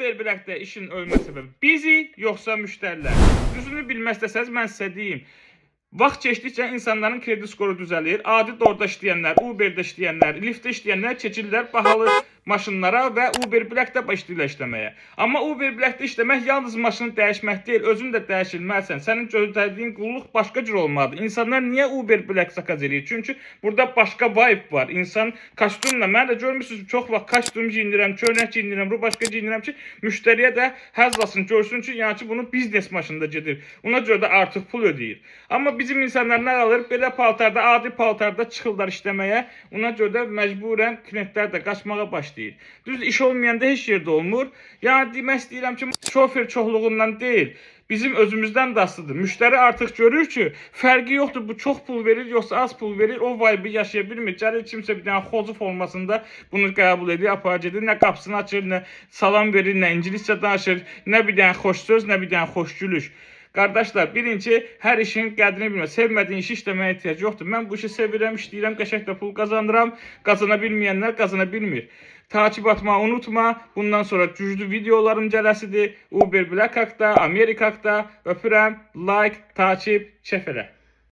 Uber Black'də işin ölmə səbəbi bizi, yoxsa müştərilər? Düzünü bilməzsəz mən sizə deyim. Vaxt keçdikcə insanların kredit skoru düzəlir. Adi orada işləyənlər, Uber'də işləyənlər, Lyft'də işləyənlər keçirlər bahalı maşınlara və Uber Black'də başlayırlar işləməyə. Amma Uber Black'də işləmək yalnız maşını dəyişmək deyil, özün də dəyişilməlisən. Sənin göstərdiyin qulluq başqa cür olmalıdır. İnsanlar niyə Uber Black zakaz edir? Çünki burada başqa vibe var. İnsan kostyumla, mən də görmürsünüz, çox vaxt kostyum giyinirəm, köynək giyinirəm, başqa giyinirəm ki, müştəriyə də həzz alsın, görsün ki, yəni ki, bunu biznes maşında gedir. Ona görə də artıq pul ödəyir. Amma bizim insanlar nə alır? Belə paltarda, adi paltarda çıxırlar işləməyə. Ona görə də məcburən klientlər də qaçmağa başlayır. Düz iş olmayanda heç yerdə olmur. Yəni demək istəyirəm ki, şofer çoxluğundan deyil, bizim özümüzdən də asılıdır. Müştəri artıq görür ki, fərqi yoxdur, bu çox pul verir, yoxsa az pul verir, o vibe'ı yaşaya bilmir. Gəlir kimsə bir dənə xozu formasında bunu qəbul edir, aparır gedir, nə qapısını açır, nə salam verir, nə ingiliscə danışır, nə bir dənə xoş söz, nə bir dənə xoş gülüş. Qardaşlar, birinci, hər işin qədrini bilmə. Sevmədiyin işi işləməyə ehtiyac yoxdur. Mən bu işi sevirəm, işləyirəm, qəşəng də pul qazanıram. Qazana bilməyənlər qazana bilmir. Takip atmayı unutma. Bundan sonra güclü videolarım gələsidir. Uber Black haqda, Amerika haqda. Öpürəm, like, takip, kef elə.